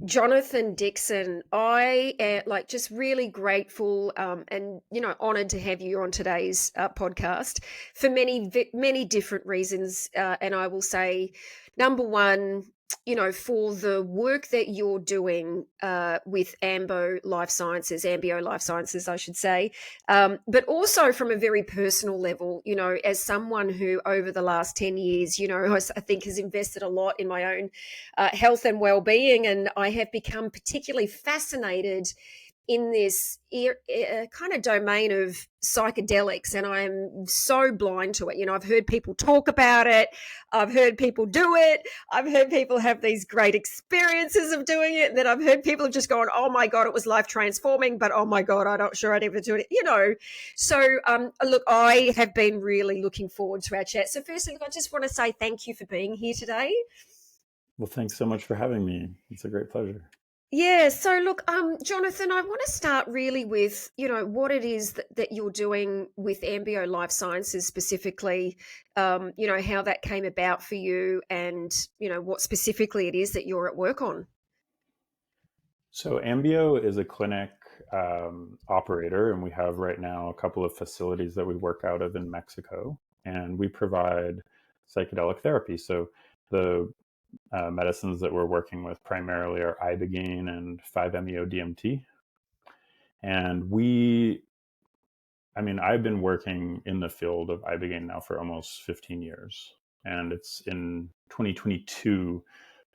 Jonathon Dickinson. I am just really grateful and honoured to have you on today's podcast for many different reasons. And I will say, number one, for the work that you're doing with Ambio Life Sciences, I should say, but also from a very personal level, as someone who over the last 10 years, I think has invested a lot in my own health and well-being, and I have become particularly fascinated in this kind of domain of psychedelics, and I'm so blind to it. I've heard people talk about it, I've heard people do it, I've heard people have these great experiences of doing it, and then I've heard people just going, oh my God, it was life transforming, but oh my God, I'm not sure I'd ever do it. So look, I have been really looking forward to our chat. So firstly, look, I just want to say thank you for being here today. Well, thanks so much for having me. It's a great pleasure. Yeah. So look, Jonathon, I want to start really with, what it is that you're doing with Ambio Life Sciences specifically, how that came about for you and, what specifically it is that you're at work on. So Ambio is a clinic operator, and we have right now a couple of facilities that we work out of in Mexico, and we provide psychedelic therapy. So the medicines that we're working with primarily are ibogaine and 5-MeO-DMT. And I've been working in the field of ibogaine now for almost 15 years. And it's in 2022,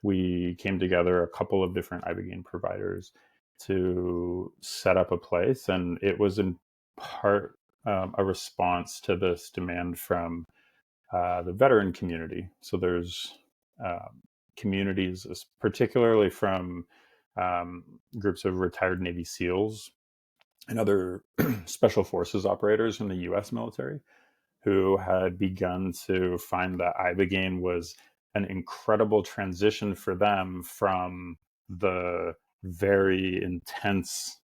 we came together, a couple of different ibogaine providers, to set up a place. And it was in part a response to this demand from the veteran community. So there's communities, particularly from groups of retired Navy SEALs and other special forces operators in the U.S. military, who had begun to find that ibogaine was an incredible transition for them from the very intense,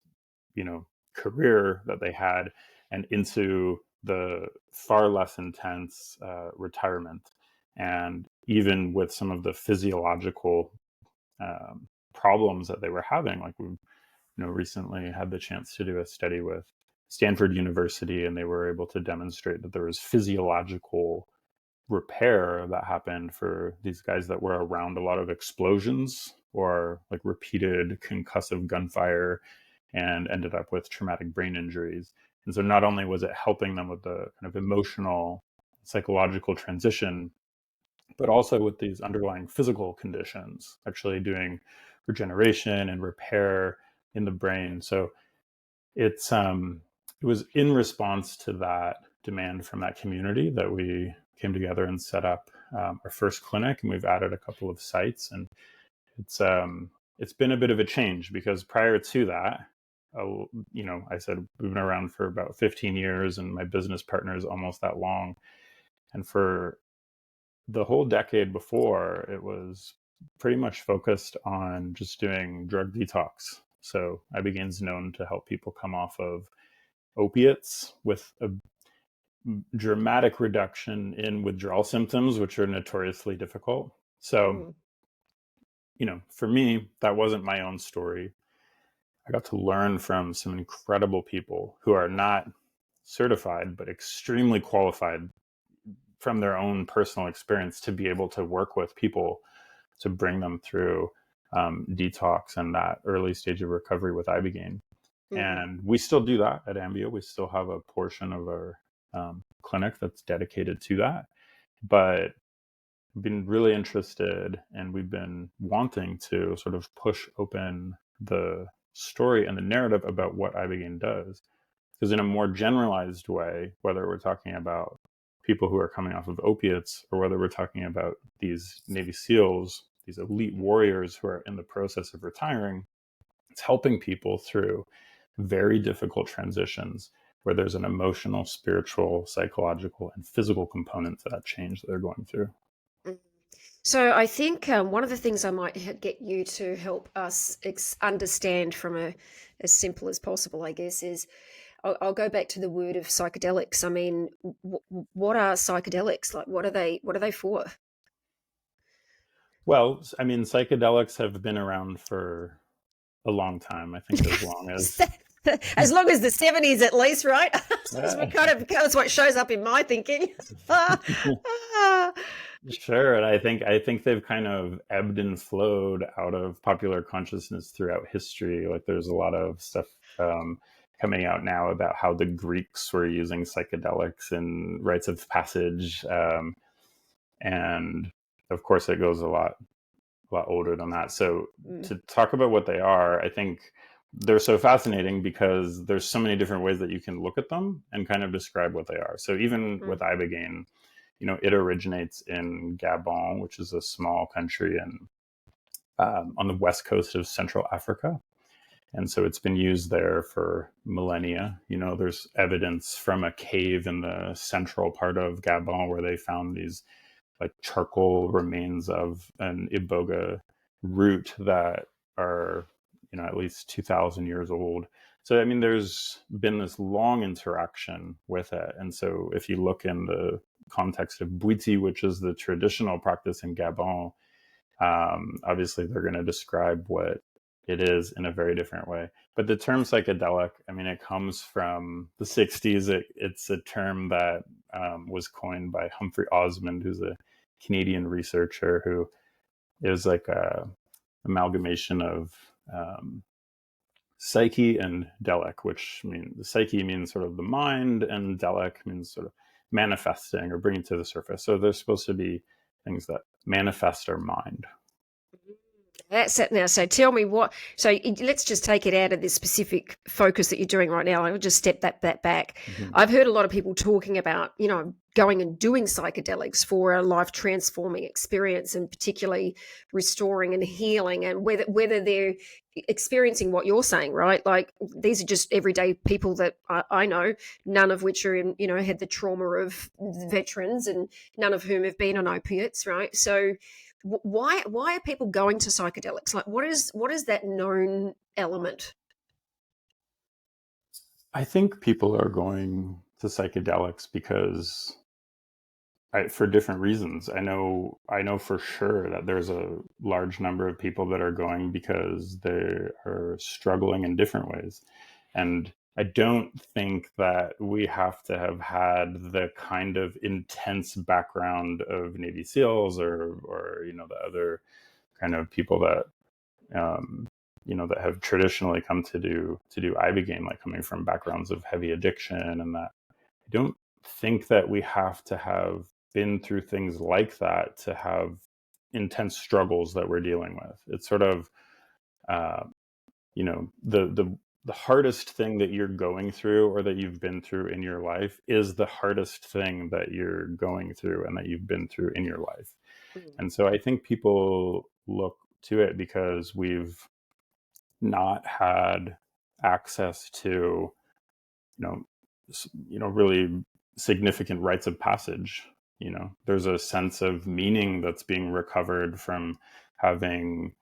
career that they had and into the far less intense retirement. And even with some of the physiological problems that they were having, like we recently had the chance to do a study with Stanford University, and they were able to demonstrate that there was physiological repair that happened for these guys that were around a lot of explosions or like repeated concussive gunfire and ended up with traumatic brain injuries. And so not only was it helping them with the kind of emotional, psychological transition, but also with these underlying physical conditions, actually doing regeneration and repair in the brain. So it was in response to that demand from that community that we came together and set up our first clinic, and we've added a couple of sites. And it's been a bit of a change, because prior to that, I said we've been around for about 15 years, and my business partner is almost that long. And for the whole decade before, it was pretty much focused on just doing drug detox. So ibogaine's known to help people come off of opiates with a dramatic reduction in withdrawal symptoms, which are notoriously difficult. So, for me, that wasn't my own story. I got to learn from some incredible people who are not certified, but extremely qualified from their own personal experience to be able to work with people to bring them through detox and that early stage of recovery with ibogaine. And we still do that at Ambio. We still have a portion of our clinic that's dedicated to that. But I've been really interested, and we've been wanting to sort of push open the story and the narrative about what ibogaine does. Because in a more generalized way, whether we're talking about people who are coming off of opiates, or whether we're talking about these Navy SEALs, these elite warriors who are in the process of retiring, it's helping people through very difficult transitions where there's an emotional, spiritual, psychological, and physical component to that change that they're going through. So I think one of the things I might get you to help us understand from as simple as possible, I guess, is I'll go back to the word of psychedelics. I mean, what are psychedelics? Like, what are they for? Well, I mean, psychedelics have been around for a long time. I think as long as As long as the 70s at least, right? That's uh, that's what shows up in my thinking. sure, and I think they've kind of ebbed and flowed out of popular consciousness throughout history. Like there's a lot of stuff coming out now about how the Greeks were using psychedelics in rites of passage, and of course it goes a lot older than that. So Mm, to talk about what they are, I think they're so fascinating because there's so many different ways that you can look at them and kind of describe what they are. So even with mm, ibogaine, it originates in Gabon, which is a small country on the west coast of Central Africa. And so it's been used there for millennia. There's evidence from a cave in the central part of Gabon where they found these like charcoal remains of an iboga root that are at least 2,000 years old. So I mean there's been this long interaction with it. And so if you look in the context of Bwiti, which is the traditional practice in Gabon, obviously they're going to describe what it is in a very different way. But the term psychedelic, I mean, it comes from the 60s. It's a term that was coined by Humphrey Osmond, who's a Canadian researcher who is like a amalgamation of psyche and delic, which means the psyche means sort of the mind, and delic means sort of manifesting or bringing to the surface. So there's supposed to be things that manifest our mind. That's it now. So tell me what. So let's just take it out of this specific focus that you're doing right now. I'll just step that back. Mm-hmm. I've heard a lot of people talking about, going and doing psychedelics for a life transforming experience, and particularly restoring and healing, and whether they're experiencing what you're saying, right? Like these are just everyday people that I know, none of which are in, had the trauma of veterans, and none of whom have been on opiates, right? So why are people going to psychedelics? Like what is that known element? I think people are going to psychedelics because for different reasons. I know for sure that there's a large number of people that are going because they are struggling in different ways. And I don't think that we have to have had the kind of intense background of Navy SEALs or the other kind of people that um, that have traditionally come to do ibogaine, like coming from backgrounds of heavy addiction, and that I don't think that we have to have been through things like that to have intense struggles that we're dealing with. It's sort of uh, the hardest thing that you're going through or that you've been through in your life is the hardest thing that you're going through and that you've been through in your life. Mm, And so I think people look to it because we've not had access to you know really significant rites of passage. There's a sense of meaning that's being recovered from having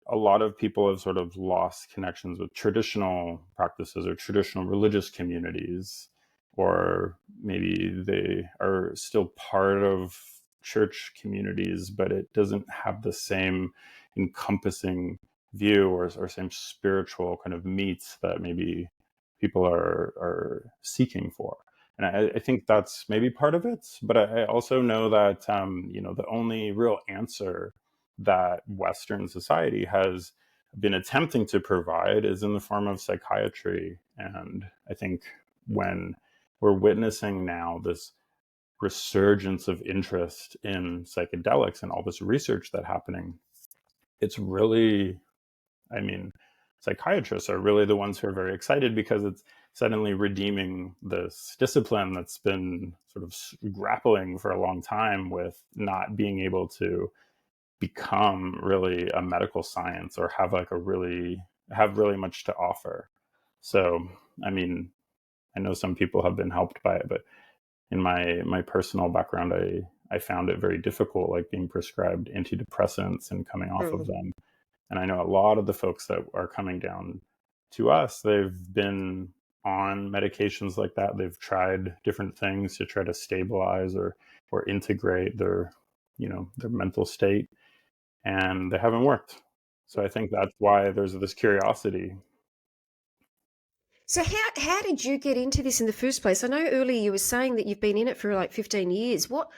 a lot of people have sort of lost connections with traditional practices or traditional religious communities, or maybe they are still part of church communities, but it doesn't have the same encompassing view or same spiritual kind of meat that maybe people are seeking for. And I think that's maybe part of it, but I also know that the only real answer that Western society has been attempting to provide is in the form of psychiatry. And I think when we're witnessing now this resurgence of interest in psychedelics and all this research that's happening, it's really, I mean, psychiatrists are really the ones who are very excited because it's suddenly redeeming this discipline that's been sort of grappling for a long time with not being able to become really a medical science or have really much to offer. So, I mean, I know some people have been helped by it, but in my personal background, I found it very difficult, like being prescribed antidepressants and coming off of mm, them. And I know a lot of the folks that are coming down to us, they've been on medications like that. They've tried different things to try to stabilize or integrate their their mental state, and they haven't worked. So I think that's why there's this curiosity. So how did you get into this in the first place? I know earlier you were saying that you've been in it for like 15 years. What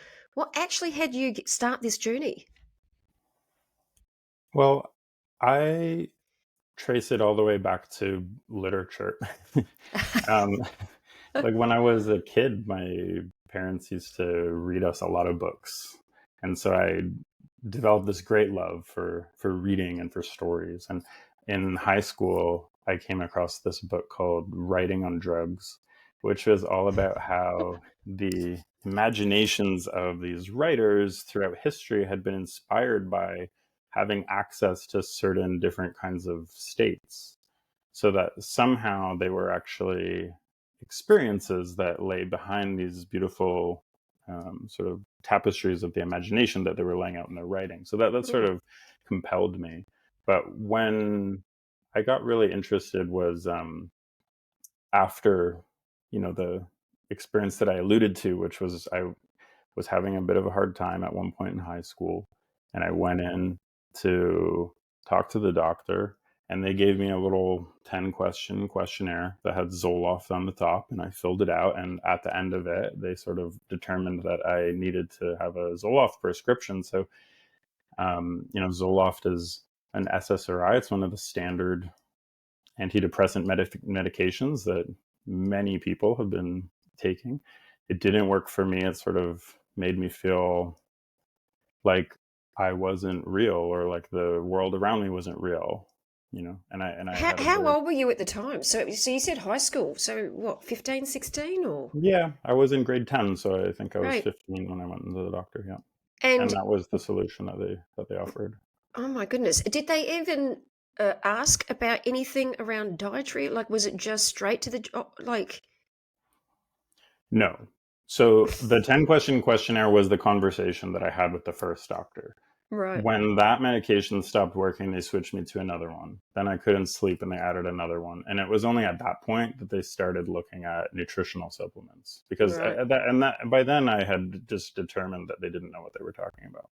actually had you start this journey? Well, I trace it all the way back to literature. um, like when I was a kid, my parents used to read us a lot of books, and so I developed this great love for reading and for stories. And in high school, I came across this book called Writing on Drugs, which was all about how the imaginations of these writers throughout history had been inspired by having access to certain different kinds of states, so that somehow they were actually experiences that lay behind these beautiful sort of tapestries of the imagination that they were laying out in their writing. So that sort Mm, of compelled me. But when I got really interested was after, the experience that I alluded to, which was I was having a bit of a hard time at one point in high school, and I went in to talk to the doctor, and they gave me a little 10-question questionnaire that had Zoloft on the top, and I filled it out, and at the end of it they sort of determined that I needed to have a Zoloft prescription. So Zoloft is an SSRI. It's one of the standard antidepressant medications that many people have been taking. It didn't work for me. It sort of made me feel like I wasn't real, or like the world around me wasn't real, and I had a How very, old were you at the time? So you said high school. So what, 15, 16 or? yeah, I was in grade 10, so I think I was Right. 15 when I went into the doctor, yeah. And And that was the solution that they offered. oh my goodness, did they even ask about anything around dietary? Like, was it just straight to the like? No. So the 10-question questionnaire was the conversation that I had with the first doctor. Right. When that medication stopped working, they switched me to another one. Then I couldn't sleep, and they added another one. And it was only at that point that they started looking at nutritional supplements, because Right. by then I had just determined that they didn't know what they were talking about.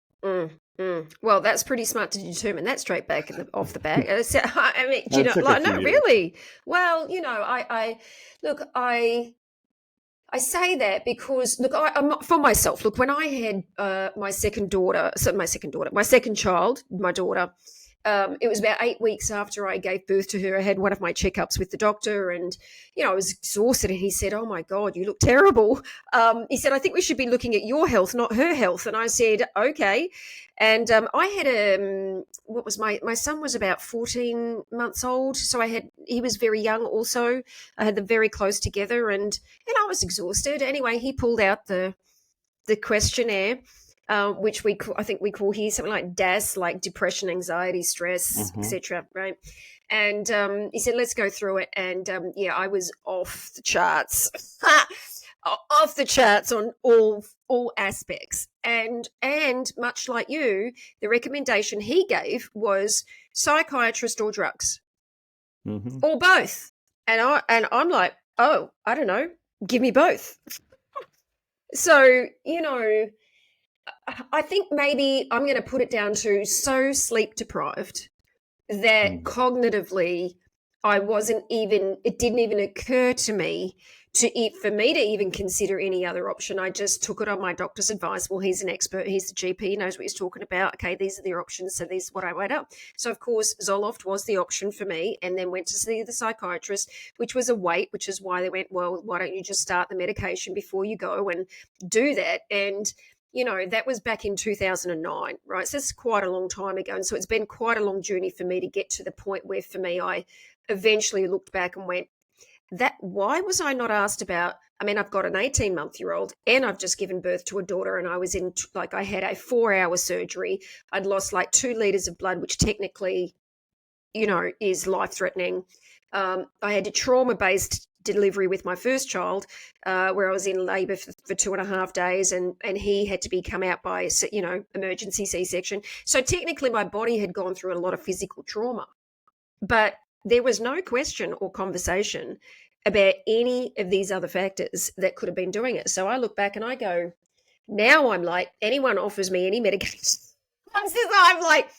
Well, that's pretty smart to determine that straight back off the bat. I mean, do you It know, took a like, few no, years. really? Well, I look, I say that because look, I'm for myself. Look, when I had my second daughter, my second child, my daughter, it was about 8 weeks after I gave birth to her. I had one of my checkups with the doctor, and I was exhausted. And he said, "Oh my God, you look terrible." He said, "I think we should be looking at your health, not her health." And I said, "Okay." And I had what was my son was about 14 months old, so he was very young also. I had them very close together, and I was exhausted. Anyway, he pulled out the questionnaire, which I think we call here something like DAS, like depression, anxiety, stress, Hmm. etc. Right? And he said, "Let's go through it." And yeah, I was off the charts, off the charts on all aspects. And much like you, the recommendation he gave was psychiatrist or drugs Hmm. or both. And I'm like, oh, I don't know, give me both. So I think maybe I'm going to put it down to so sleep deprived that Hmm. cognitively I wasn't even, it didn't even occur to me for me to even consider any other option. I just took it on my doctor's advice. Well, he's an expert, he's the GP, he knows what he's talking about. Okay, these are the options, so this is what I weighed up. So of course Zoloft was the option for me, and then went to see the psychiatrist, which was a wait, which is why they went, well, why don't you just start the medication before you go and do that? And that was back in 2009, right? So it's quite a long time ago. And so it's been quite a long journey for me to get to the point where, for me, I eventually looked back and went, why was I not asked about? I mean, I've got an 18-month-year-old, and I've just given birth to a daughter, and I was I had a 4-hour surgery. I'd lost like 2 liters of blood, which technically, is life-threatening. I had a trauma-based delivery with my first child, where I was in labour for 2.5 days, and he had to be come out by emergency C-section. So technically, my body had gone through a lot of physical trauma, but there was no question or conversation about any of these other factors that could have been doing it. So I look back and I go, Now I'm like, anyone offers me any medication, I'm like,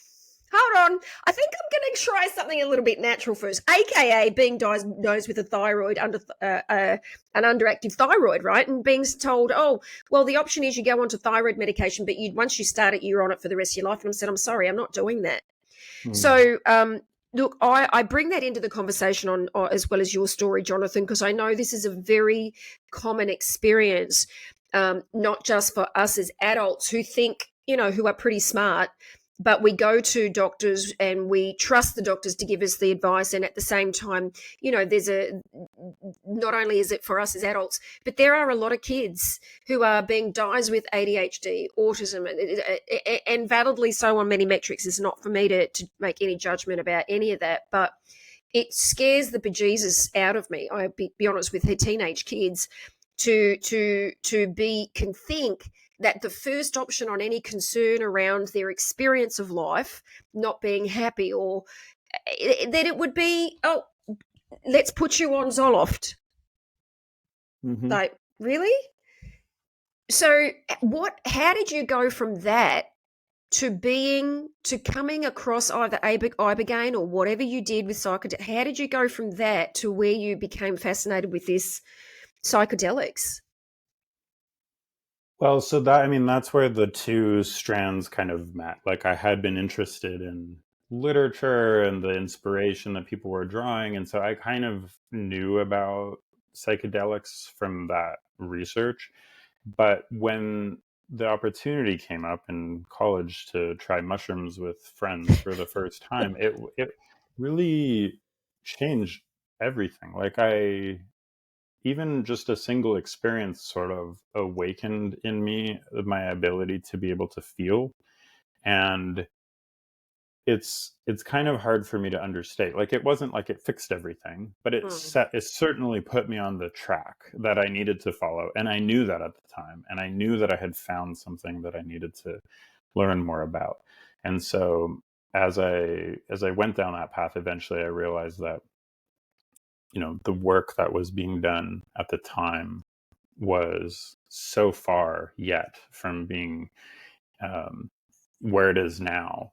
hold on, I think I'm going to try something a little bit natural first, aka being diagnosed with a thyroid an underactive thyroid, right? And being told, oh, well, the option is you go onto thyroid medication, but once you start it, you're on it for the rest of your life. And I said, I'm sorry, I'm not doing that. Mm. So, look, I bring that into the conversation on as well as your story, Jonathon, because I know this is a very common experience, not just for us as adults who think, who are pretty smart, but we go to doctors and we trust the doctors to give us the advice. And at the same time, there's not only is it for us as adults, but there are a lot of kids who are being diagnosed with ADHD, autism, and validly so on many metrics. It's not for me to make any judgment about any of that, but it scares the bejesus out of me. I'll be honest with her teenage kids to can think that the first option on any concern around their experience of life not being happy, or that it would be, oh, let's put you on Zoloft. Mm-hmm. Like, really? So how did you go from that to coming across either ibogaine or whatever you did with psychedelics? How did you go from that to where you became fascinated with this psychedelics? Well, so that's where the two strands kind of met. Like, I had been interested in literature and the inspiration that people were drawing. And so I kind of knew about psychedelics from that research. But when the opportunity came up in college to try mushrooms with friends for the first time, it really changed everything. Like, I even just a single experience sort of awakened in me my ability to be able to feel. And it's kind of hard for me to understate. Like, it wasn't like it fixed everything, but Mm. it certainly put me on the track that I needed to follow, and I knew that at the time, and I knew that I had found something that I needed to learn more about. And so as I went down that path, eventually I realized that the work that was being done at the time was so far yet from being um, where it is now,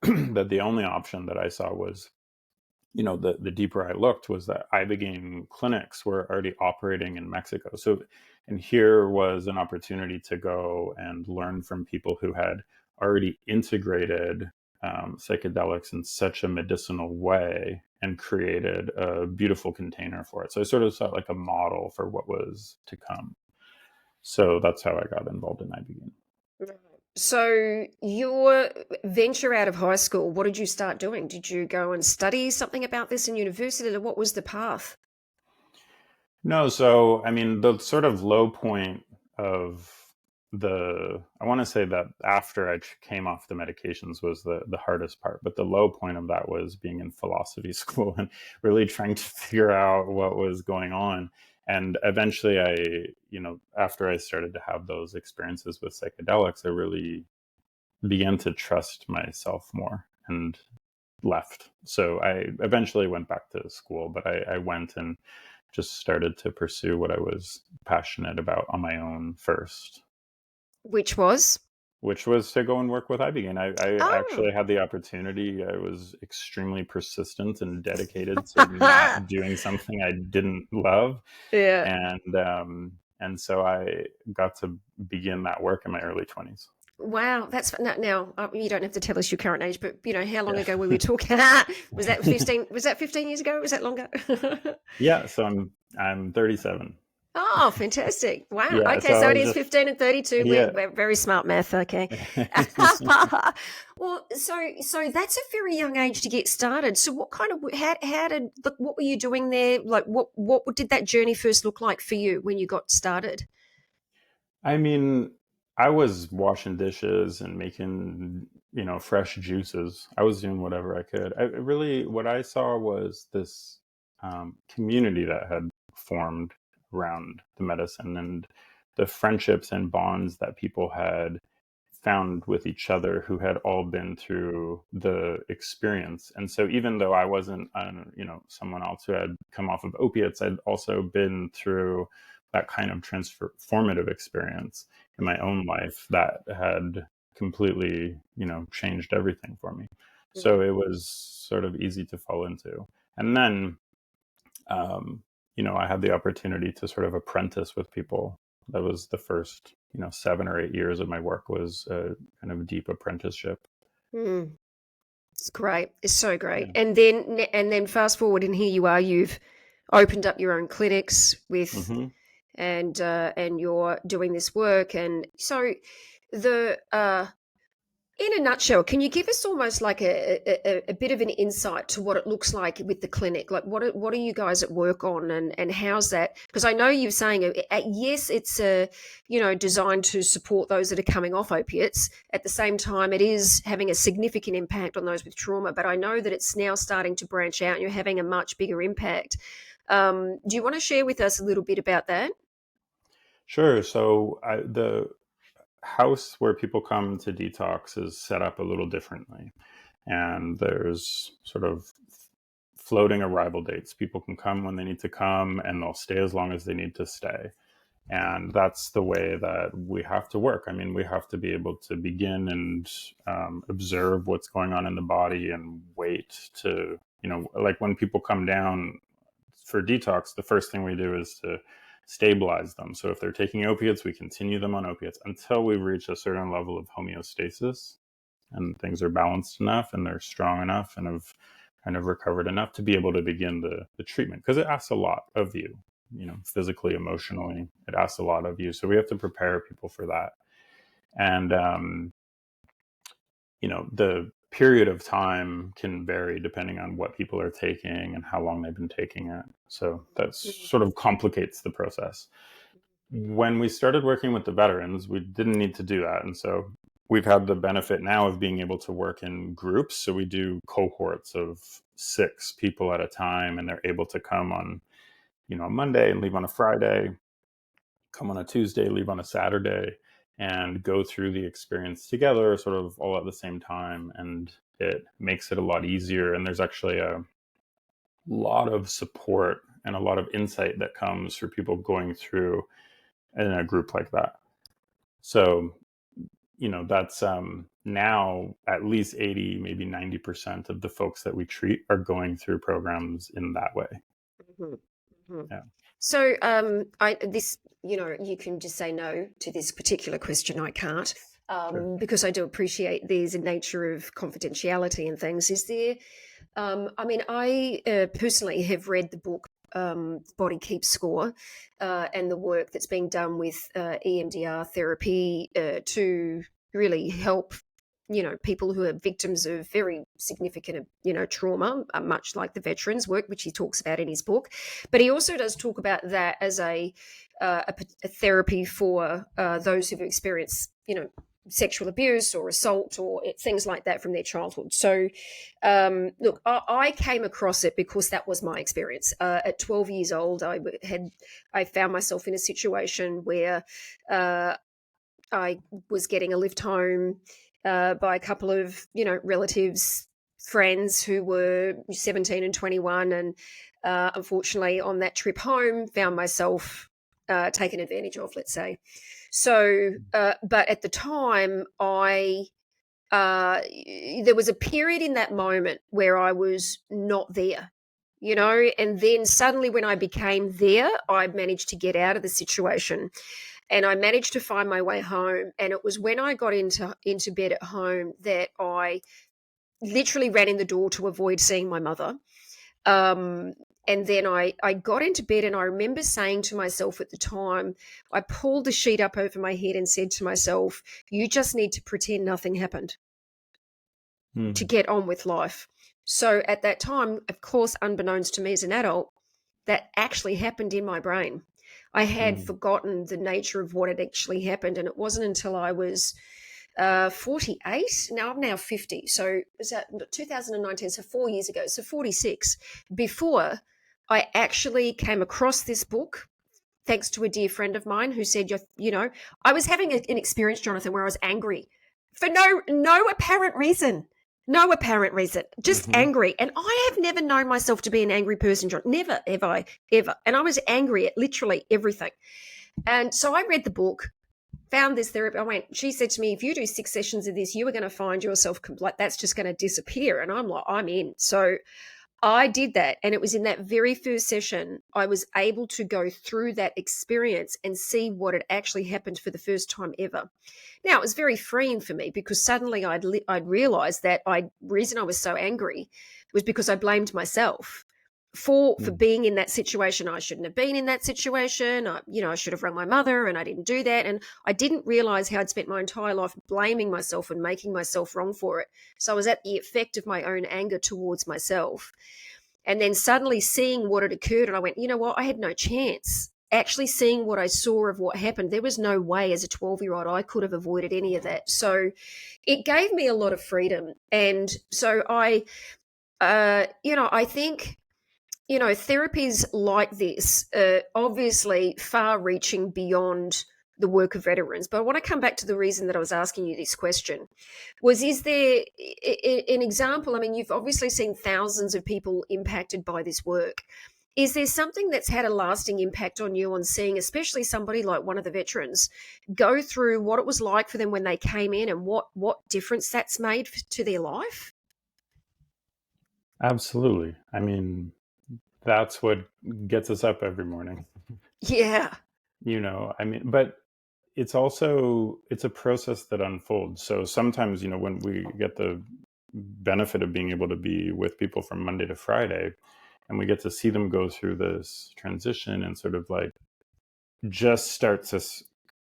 that the only option that I saw was, the deeper I looked, was that ibogaine clinics were already operating in Mexico. So, and here was an opportunity to go and learn from people who had already integrated psychedelics in such a medicinal way and created a beautiful container for it. So I sort of saw it like a model for what was to come. So that's how I got involved in ibogaine. Right. So your venture out of high school, what did you start doing? Did you go and study something about this in university? Or what was the path? No, so the sort of low point of I want to say that after I came off the medications was the hardest part, but the low point of that was being in philosophy school and really trying to figure out what was going on. And eventually after I started to have those experiences with psychedelics, I really began to trust myself more and left. So I eventually went back to school, but I went and just started to pursue what I was passionate about on my own first, Which was? which was to go and work with ibogaine. I Oh. actually had the opportunity. I was extremely persistent and dedicated to not doing something I didn't love, Yeah. and so I got to begin that work in my early 20s. Wow, that's now, you don't have to tell us your current age, but how long Yeah. ago were we talking? Was that 15? Was that 15 years ago? Was that longer? Yeah, so I'm 37. Oh, fantastic. Wow. Yeah, Okay, so I so it was is just 15 and 32. yeah. We're very smart math. Okay. Well, so that's a very young age to get started. So what kind of how did what were you doing there? Like what did that journey first look like for you when you got started? I mean, I was washing dishes and making, fresh juices. I was doing whatever I could. What I saw was this community that had formed around the medicine, and the friendships and bonds that people had found with each other who had all been through the experience. And so even though I wasn't, someone else who had come off of opiates, I'd also been through that kind of transformative experience. in my own life that had completely, changed everything for me. So it was sort of easy to fall into. And then, um, I had the opportunity to sort of apprentice with people. That was the first, 7 or 8 years of my work was a kind of deep apprenticeship. Mm. It's great. It's so great. Yeah. And then fast forward, and here you are. You've opened up your own clinics with, hmm and you're doing this work. And so, the in a nutshell, can you give us almost like a bit of an insight to what it looks like with the clinic? Like, what are you guys at work on, and how's that? Because I know you're saying, yes, it's designed to support those that are coming off opiates. At the same time, it is having a significant impact on those with trauma. But I know that it's now starting to branch out, and you're having a much bigger impact. Do you want to share with us a little bit about that? Sure. So the house where people come to detox is set up a little differently. And there's sort of floating arrival dates. People can come when they need to come, and they'll stay as long as they need to stay. And that's the way that we have to work. I mean, we have to be able to begin and observe what's going on in the body and wait to, like when people come down for detox, the first thing we do is to stabilize them. So if they're taking opiates, we continue them on opiates until we reach a certain level of homeostasis and things are balanced enough and they're strong enough and have kind of recovered enough to be able to begin the treatment, because it asks a lot of you, physically, emotionally. It asks a lot of you. So we have to prepare people for that. And, the period of time can vary depending on what people are taking and how long they've been taking it. So that sort of complicates the process. When we started working with the veterans, we didn't need to do that. And so we've had the benefit now of being able to work in groups. So we do cohorts of 6 people at a time, and they're able to come on, a Monday and leave on a Friday, come on a Tuesday, leave on a Saturday, and go through the experience together, sort of all at the same time. And it makes it a lot easier. And there's actually a lot of support and a lot of insight that comes for people going through in a group like that. So, that's now at least 80, maybe 90% of the folks that we treat are going through programs in that way. Mhm. Mhm. Yeah. So, you can just say no to this particular question. I can't, Sure. because I do appreciate there's a nature of confidentiality and things. Is there? I personally have read the book, Body Keeps Score, and the work that's being done with EMDR therapy to really help people who are victims of very significant trauma, much like the veterans work, which he talks about in his book. But he also does talk about that as a therapy for those who've experienced sexual abuse or assault or things like that from their childhood. So look, I came across it because that was my experience. At 12 years old, I found myself in a situation where I was getting a lift home by a couple of relatives, friends who were 17 and 21, and unfortunately on that trip home found myself taken advantage of, let's say. So but at the time there was a period in that moment where I was not there, and then suddenly when I became there, I managed to get out of the situation. And I managed to find my way home. And it was when I got into bed at home that I literally ran in the door to avoid seeing my mother. And then I got into bed, and I remember saying to myself at the time, I pulled the sheet up over my head and said to myself, you just need to pretend nothing happened to get on with life. So at that time, of course, unbeknownst to me as an adult, that actually happened in my brain. I had forgotten the nature of what had actually happened, and it wasn't until I was 48. Now I'm now 50. So it was at 2019, so 4 years ago, so 46, before I actually came across this book, thanks to a dear friend of mine who said, I was having an experience, Jonathon, where I was angry for no apparent reason. No apparent reason, just angry. And I have never known myself to be an angry person, John. Never, have I, ever. And I was angry at literally everything. And so I read the book, found this therapy. She said to me, if you do 6 sessions of this, you are going to find yourself like that's just going to disappear. And I'm like, I'm in. So I did that. And it was in that very first session, I was able to go through that experience and see what had actually happened for the first time ever. Now, it was very freeing for me because suddenly I'd realized that reason I was so angry was because I blamed myself for being in that situation. I shouldn't have been in that situation. I should have rung my mother and I didn't do that. And I didn't realize how I'd spent my entire life blaming myself and making myself wrong for it. So I was at the effect of my own anger towards myself. And then suddenly seeing what had occurred, and I went, you know what? I had no chance. Actually seeing what I saw of what happened, there was no way as a 12-year-old I could have avoided any of that. So it gave me a lot of freedom. And so I think therapies like this are obviously far-reaching beyond the work of veterans. But I want to come back to the reason that I was asking you this question is there an example? I mean, you've obviously seen thousands of people impacted by this work. Is there something that's had a lasting impact on you on seeing, especially somebody like one of the veterans, go through what it was like for them when they came in and what difference that's made to their life? Absolutely. I mean, that's what gets us up every morning. Yeah. I mean, but it's a process that unfolds. So sometimes, when we get the benefit of being able to be with people from Monday to Friday, and we get to see them go through this transition and sort of like just start to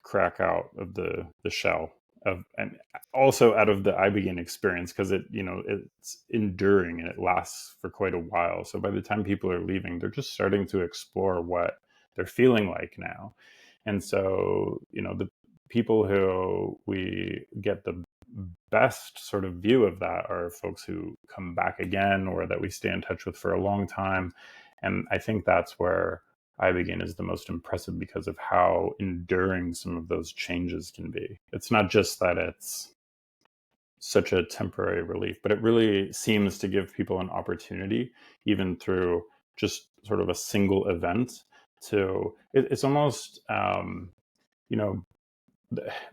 crack out of the shell of, and also out of the ibogaine experience, because it's enduring and it lasts for quite a while. So by the time people are leaving, they're just starting to explore what they're feeling like now. And so the people who we get the best sort of view of that are folks who come back again or that we stay in touch with for a long time. And I think that's where ibogaine is the most impressive, because of how enduring some of those changes can be. It's not just that it's such a temporary relief, but it really seems to give people an opportunity, even through just sort of a single event, it's almost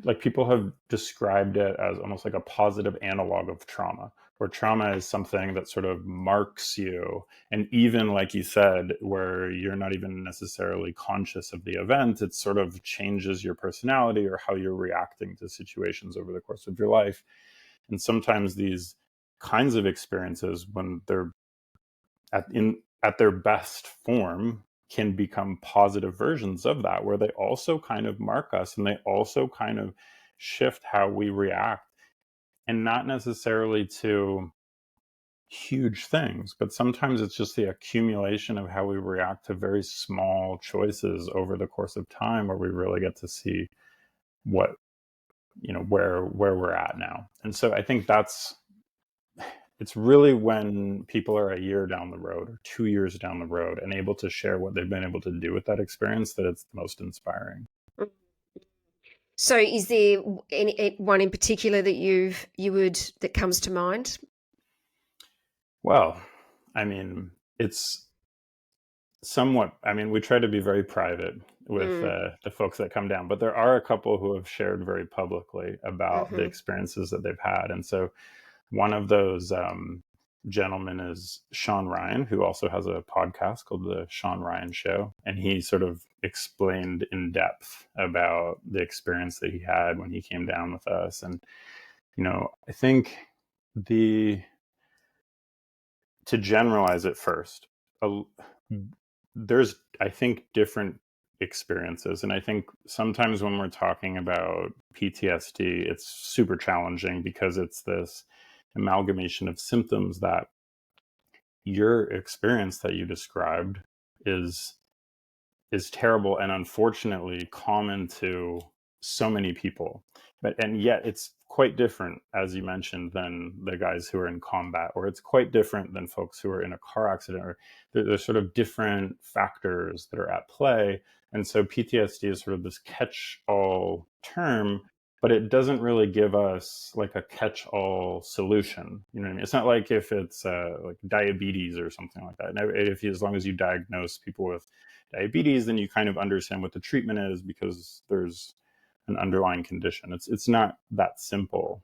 like people have described it as almost like a positive analog of trauma, where trauma is something that sort of marks you. And even like you said, where you're not even necessarily conscious of the event, it sort of changes your personality or how you're reacting to situations over the course of your life. And sometimes these kinds of experiences, when they're at their best form, can become positive versions of that, where they also kind of mark us and they also kind of shift how we react, and not necessarily to huge things, but sometimes it's just the accumulation of how we react to very small choices over the course of time, where we really get to see what, where we're at now. And so I think it's really when people are a year down the road or 2 years down the road and able to share what they've been able to do with that experience, that it's the most inspiring. So is there one in particular that that comes to mind? Well, I mean, it's somewhat, we try to be very private with the folks that come down, but there are a couple who have shared very publicly about the experiences that they've had. And so one of those gentlemen is Sean Ryan, who also has a podcast called The Sean Ryan Show. And he sort of explained in depth about the experience that he had when he came down with us. And, I think to generalize it first, there's, I think, different experiences. And I think sometimes when we're talking about PTSD, it's super challenging because it's this amalgamation of symptoms that your experience that you described is terrible and unfortunately common to so many people. And yet it's quite different, as you mentioned, than the guys who are in combat, or it's quite different than folks who are in a car accident, or there's sort of different factors that are at play. And so PTSD is sort of this catch-all term, but it doesn't really give us like a catch-all solution. You know what I mean? It's not like if it's like diabetes or something like that. And as long as you diagnose people with diabetes, then you kind of understand what the treatment is, because there's an underlying condition. It's not that simple.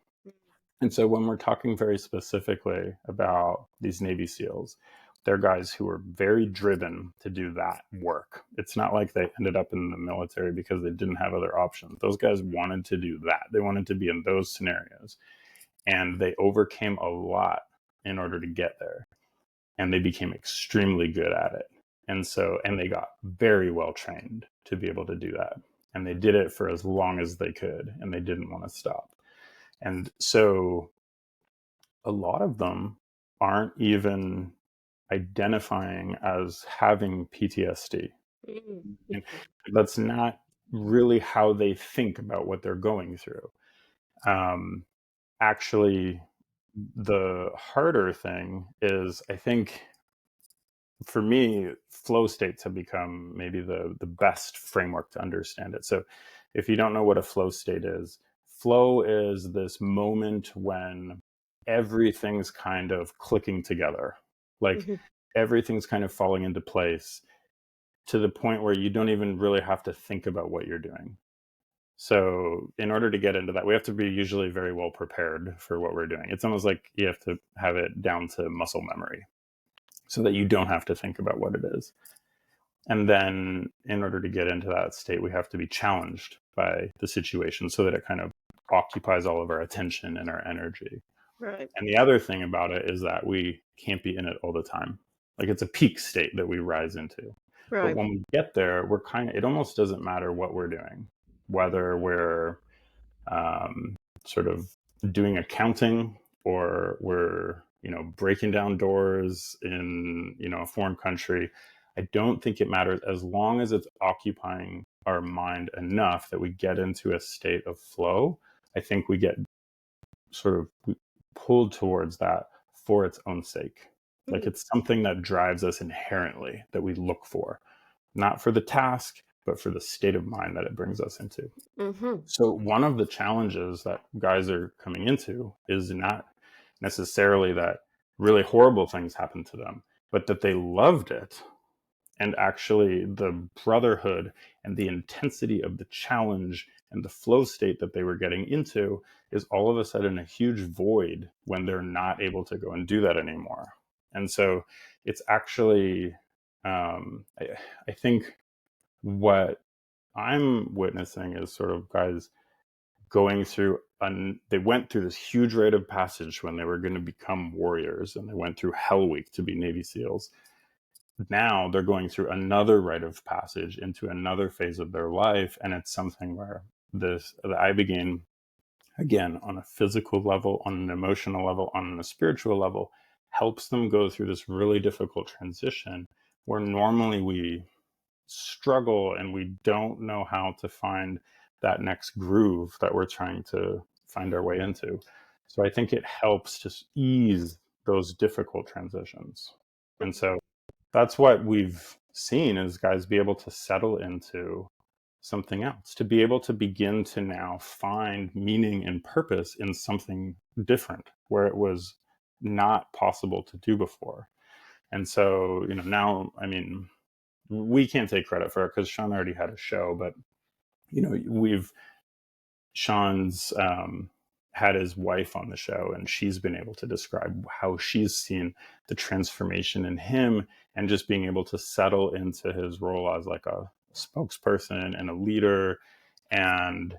And so when we're talking very specifically about these Navy SEALs, they're guys who are very driven to do that work. It's not like they ended up in the military because they didn't have other options. Those guys wanted to do that. They wanted to be in those scenarios. And they overcame a lot in order to get there. And they became extremely good at it. And they got very well trained to be able to do that. And they did it for as long as they could, and they didn't want to stop. And so a lot of them aren't even identifying as having PTSD. And that's not really how they think about what they're going through. Actually, the harder thing is, I think, for me, flow states have become maybe the best framework to understand it. So if you don't know what a flow state is this moment when everything's kind of clicking together. Like everything's kind of falling into place to the point where you don't even really have to think about what you're doing. So in order to get into that, we have to be usually very well prepared for what we're doing. It's almost like you have to have it down to muscle memory so that you don't have to think about what it is. And then in order to get into that state, we have to be challenged by the situation so that it kind of occupies all of our attention and our energy. Right. And the other thing about it is that we can't be in it all the time. Like it's a peak state that we rise into. Right. But when we get there, it almost doesn't matter what we're doing, whether we're sort of doing accounting or we're, breaking down doors in, a foreign country. I don't think it matters as long as it's occupying our mind enough that we get into a state of flow. I think we get sort of pulled towards that for its own sake. Like it's something that drives us inherently, that we look for, not for the task, but for the state of mind that it brings us into. So one of the challenges that guys are coming into is not necessarily that really horrible things happened to them, but that they loved it. And actually the brotherhood and the intensity of the challenge and the flow state that they were getting into is all of a sudden a huge void when they're not able to go and do that anymore. And so it's actually, I think what I'm witnessing is sort of guys going through, they went through this huge rite of passage when they were going to become warriors, and they went through Hell Week to be Navy SEALs. Now they're going through another rite of passage into another phase of their life, and it's something where the ibogaine, again, on a physical level, on an emotional level, on a spiritual level, helps them go through this really difficult transition where normally we struggle and we don't know how to find that next groove that we're trying to find our way into. So I think it helps to ease those difficult transitions. And so that's what we've seen, is guys be able to settle into something else, to be able to begin to now find meaning and purpose in something different where it was not possible to do before. And so, now, I mean, we can't take credit for it because Sean already had a show, but, Sean's had his wife on the show, and she's been able to describe how she's seen the transformation in him and just being able to settle into his role as like a spokesperson and a leader. And,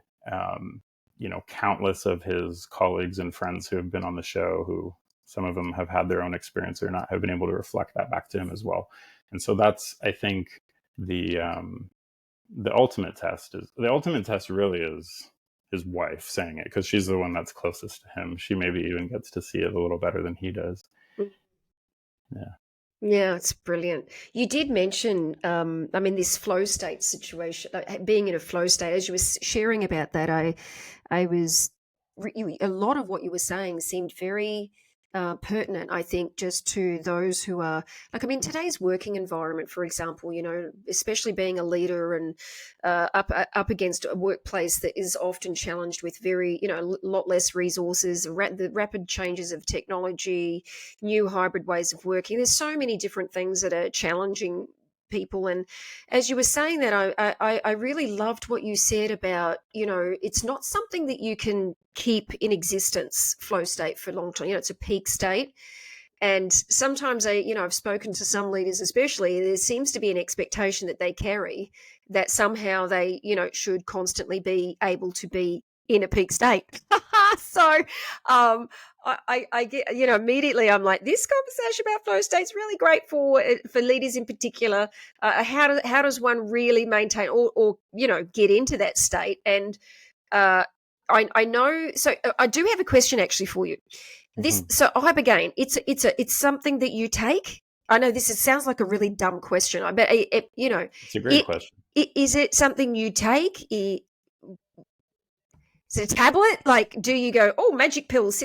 countless of his colleagues and friends who have been on the show, who some of them have had their own experience or not, have been able to reflect that back to him as well. And so that's, I think, the ultimate test really is his wife saying it, because she's the one that's closest to him. She maybe even gets to see it a little better than he does. Yeah, it's brilliant. You did mention, this flow state situation, being in a flow state. As you were sharing about that, I was, a lot of what you were saying seemed very pertinent, I think, just to those who are, today's working environment, for example, especially being a leader and up against a workplace that is often challenged with very, a lot less resources, the rapid changes of technology, new hybrid ways of working. There's so many different things that are challenging people. And as you were saying that, I really loved what you said about, it's not something that you can keep in existence, flow state, for a long time. It's a peak state. And sometimes I've spoken to some leaders, especially, there seems to be an expectation that they carry that somehow they, should constantly be able to be in a peak state. So I get, immediately I'm like, this conversation about flow state is really great for leaders in particular. How does one really maintain or get into that state? And I know. So I do have a question actually for you. So ibogaine, it's something that you take. I know sounds like a really dumb question. I bet It's a great question. Is it something you take? Is it a tablet? Like, do you go, oh, magic pills?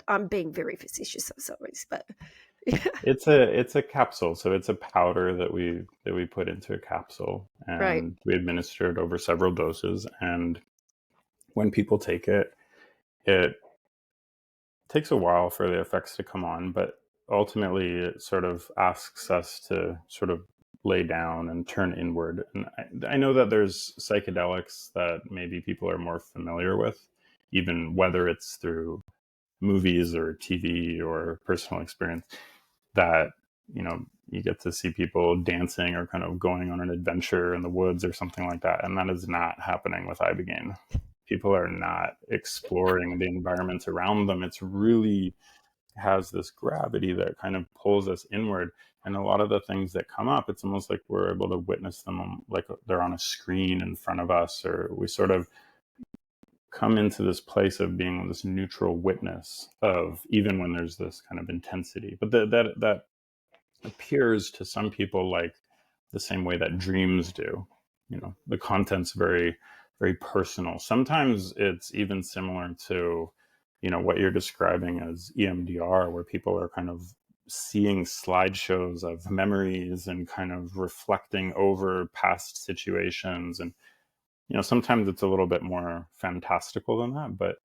I'm being very facetious. I'm sorry, but it's a capsule, so it's a powder that we put into a capsule, and right. we administer it over several doses. And when people take it, it takes a while for the effects to come on, but ultimately it sort of asks us to sort of lay down and turn inward. And I know that there's psychedelics that maybe people are more familiar with, even whether it's through movies or TV or personal experience, that you get to see people dancing or kind of going on an adventure in the woods or something like that, and that is not happening with ibogaine. People are not exploring the environments around them. It's really has this gravity that kind of pulls us inward, and a lot of the things that come up, it's almost like we're able to witness them like they're on a screen in front of us, or we sort of come into this place of being this neutral witness of, even when there's this kind of intensity. But that appears to some people like the same way that dreams do. The content's very, very personal. Sometimes it's even similar to, what you're describing as EMDR, where people are kind of seeing slideshows of memories and kind of reflecting over past situations. And sometimes it's a little bit more fantastical than that, but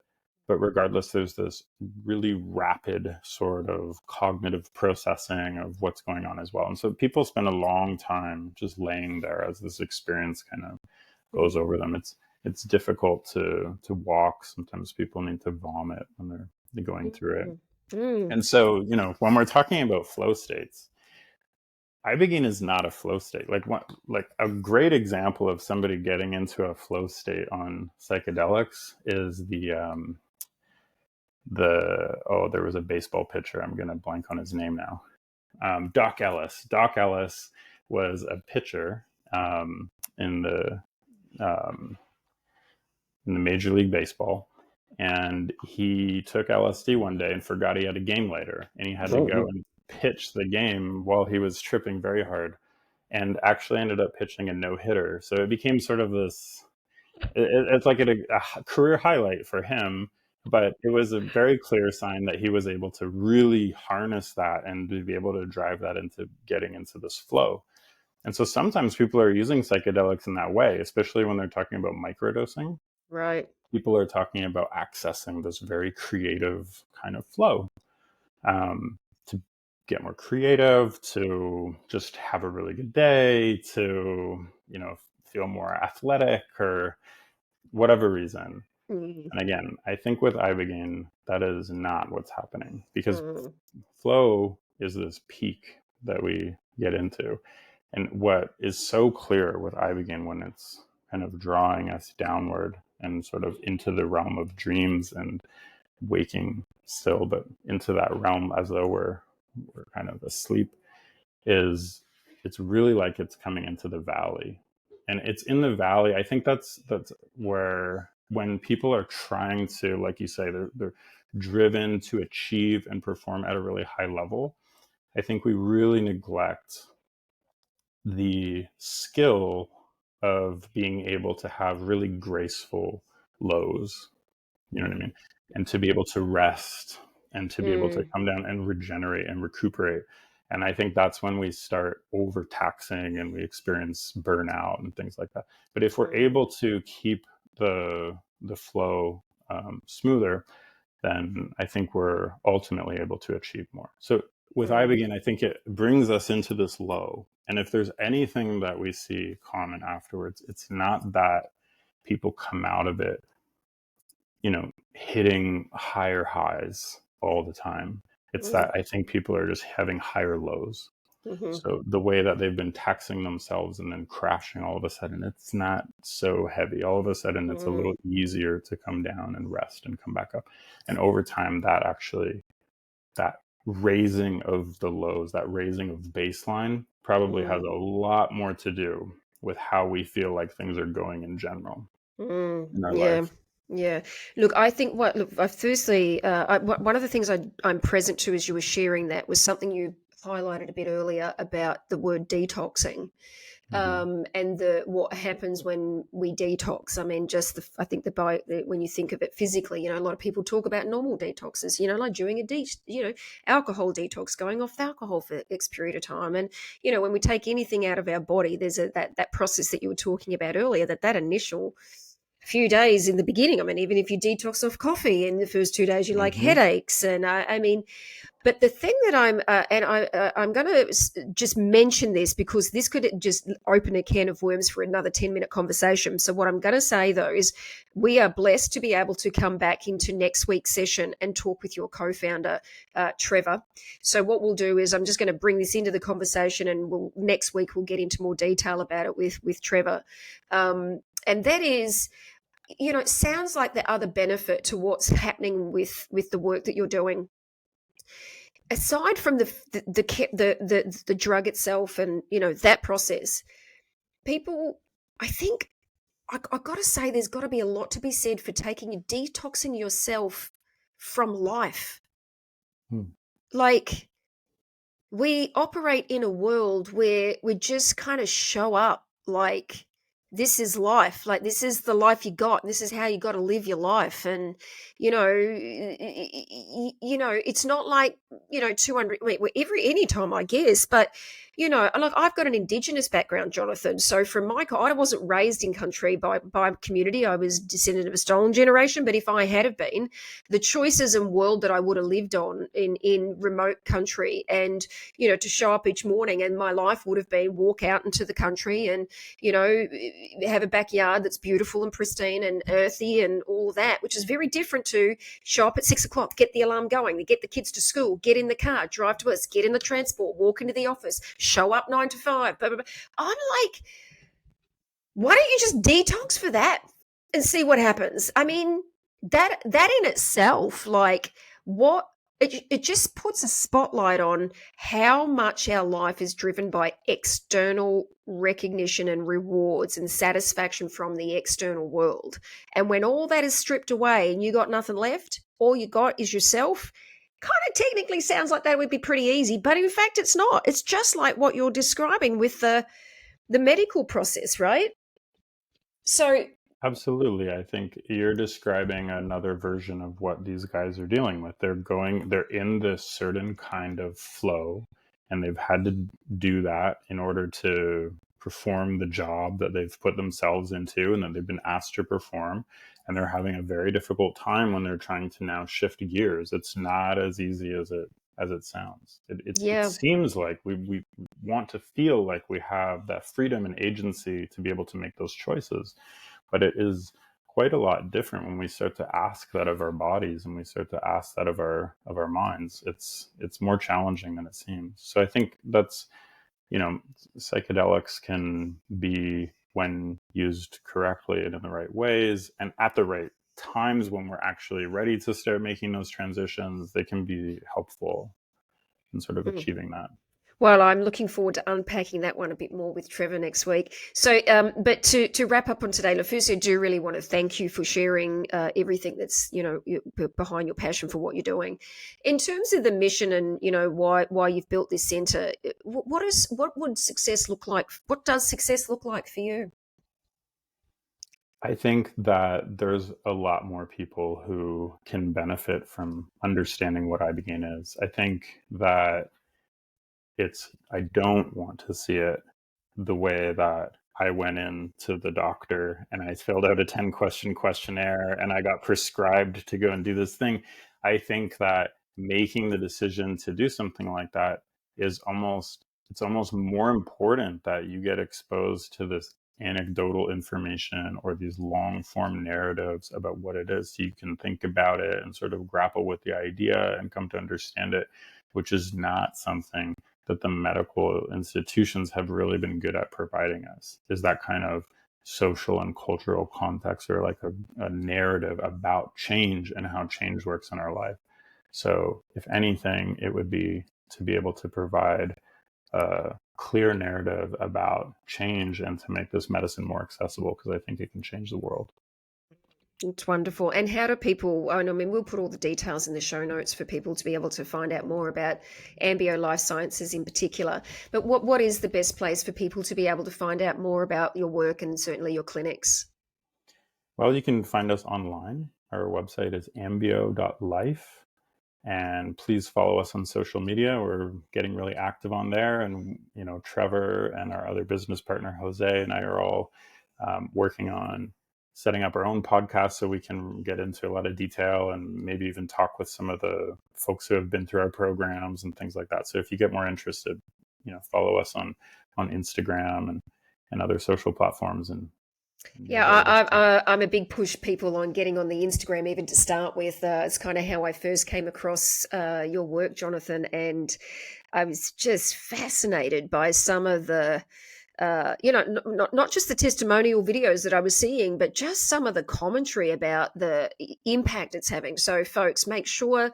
regardless, there's this really rapid sort of cognitive processing of what's going on as well. And so people spend a long time just laying there as this experience kind of goes over them. It's difficult to walk. Sometimes people need to vomit when they're going through it. And so, when we're talking about flow states, ibogaine is not a flow state. Like a great example of somebody getting into a flow state on psychedelics is there was a baseball pitcher. I'm going to blank on his name now. Doc Ellis. Doc Ellis was a pitcher in the Major League Baseball, and he took LSD one day and forgot he had a game later, and he had to go and pitch the game while he was tripping very hard, and actually ended up pitching a no-hitter. So it became sort of this, it's like a career highlight for him, but it was a very clear sign that he was able to really harness that and to be able to drive that into getting into this flow. And so sometimes people are using psychedelics in that way, especially when they're talking about microdosing. Right. People are talking about accessing this very creative kind of flow, to get more creative, to just have a really good day, to, feel more athletic or whatever reason. And again, I think with ibogaine, that is not what's happening, because flow is this peak that we get into. And what is so clear with ibogaine, when it's kind of drawing us downward and sort of into the realm of dreams and waking still, but into that realm as though we're kind of asleep, is it's really like it's coming into the valley. And it's in the valley. I think that's where, when people are trying to, like you say, they're driven to achieve and perform at a really high level, I think we really neglect the skill of being able to have really graceful lows, you know what I mean? And to be able to rest and to be able to come down and regenerate and recuperate. And I think that's when we start overtaxing and we experience burnout and things like that. But if we're able to keep the flow smoother, then I think we're ultimately able to achieve more. So with ibogaine, I think it brings us into this low. And if there's anything that we see common afterwards, it's not that people come out of it, hitting higher highs all the time. It's that I think people are just having higher lows. Mm-hmm. So the way that they've been taxing themselves and then crashing all of a sudden, it's not so heavy. All of a sudden, it's a little easier to come down and rest and come back up. And over time, that raising of the lows, that raising of baseline probably has a lot more to do with how we feel like things are going in general in our Yeah. life. Yeah. Look, I think firstly, one of the things I'm present to as you were sharing that was something you highlighted a bit earlier about the word detoxing. And what happens when we detox. I mean, I think when you think of it physically, a lot of people talk about normal detoxes, like doing alcohol detox, going off alcohol for X period of time. And, when we take anything out of our body, there's that process that you were talking about earlier, that initial few days in the beginning. I mean, even if you detox off coffee in the first 2 days, you like headaches. And I mean, but the thing that I'm going to just mention this because this could just open a can of worms for another 10-minute conversation. So what I'm going to say, though, is we are blessed to be able to come back into next week's session and talk with your co-founder, Trevor. So what we'll do is I'm just going to bring this into the conversation, and next week we'll get into more detail about it with Trevor. And that is, it sounds like the other benefit to what's happening with the work that you're doing, aside from the drug itself and that process, people, I think, I got to say, there's got to be a lot to be said for detoxing yourself from life. Like, we operate in a world where we just kind of show up like, this is life, like this is the life you got, this is how you got to live your life. And it's not like 200 any time, I guess. But look, I've got an Indigenous background, Jonathan. So from I wasn't raised in country by community. I was descendant of a stolen generation. But if I had have been, the choices and world that I would have lived on in remote country, and to show up each morning, and my life would have been walk out into the country and have a backyard that's beautiful and pristine and earthy and all that, which is very different to show up at 6 o'clock, get the alarm going, get the kids to school, get in the car, drive to us, get in the transport, walk into the office, show up 9 to 5. Blah, blah, blah. I'm like, why don't you just detox for that and see what happens? I mean, that in itself, like, what it just puts a spotlight on how much our life is driven by external recognition and rewards and satisfaction from the external world. And when all that is stripped away and you got nothing left, all you got is yourself. Kind of technically sounds like that would be pretty easy, but in fact it's not. It's just like what you're describing with the medical process, right? So Absolutely. I think you're describing another version of what these guys are dealing with. They're in this certain kind of flow, and they've had to do that in order to perform the job that they've put themselves into and that they've been asked to perform. And they're having a very difficult time when they're trying to now shift gears. It's not as easy as it sounds. It seems like we want to feel like we have that freedom and agency to be able to make those choices. But it is quite a lot different when we start to ask that of our bodies and we start to ask that of our minds. It's more challenging than it seems. So I think that's, psychedelics can be, when used correctly and in the right ways and at the right times when we're actually ready to start making those transitions, they can be helpful in sort of achieving that. Well, I'm looking forward to unpacking that one a bit more with Trevor next week. So, but to wrap up on today, first, I do really want to thank you for sharing everything that's behind your passion for what you're doing. In terms of the mission and why you've built this centre, what would success look like? What does success look like for you? I think that there's a lot more people who can benefit from understanding what ibogaine is. I think that I don't want to see it the way that I went in to the doctor and I filled out a 10-question questionnaire and I got prescribed to go and do this thing. I think that making the decision to do something like that is it's almost more important that you get exposed to this anecdotal information or these long form narratives about what it is, so you can think about it and sort of grapple with the idea and come to understand it, which is not something that the medical institutions have really been good at providing us, is that kind of social and cultural context, or like a narrative about change and how change works in our life. So if anything, it would be to be able to provide a clear narrative about change and to make this medicine more accessible, because I think it can change the world. It's wonderful. And how do people, I mean, we'll put all the details in the show notes for people to be able to find out more about Ambio Life Sciences in particular. But what is the best place for people to be able to find out more about your work and certainly your clinics? Well, you can find us online. Our website is ambio.life. And please follow us on social media. We're getting really active on there. And, Trevor and our other business partner, Jose, and I are all working on setting up our own podcast so we can get into a lot of detail and maybe even talk with some of the folks who have been through our programs and things like that. So if you get more interested, follow us on Instagram and other social platforms. And yeah, I'm a big push people on getting on the Instagram, even to start with. It's kind of how I first came across your work, Jonathon, and I was just fascinated by some of the not just the testimonial videos that I was seeing, but just some of the commentary about the impact it's having. So folks, make sure,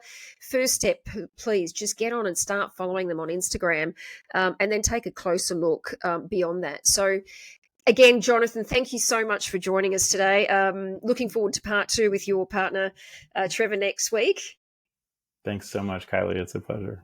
first step, please just get on and start following them on Instagram, and then take a closer look beyond that. So again, Jonathon, thank you so much for joining us today. Looking forward to part 2 with your partner, Trevor, next week. Thanks so much, Kylie. It's a pleasure.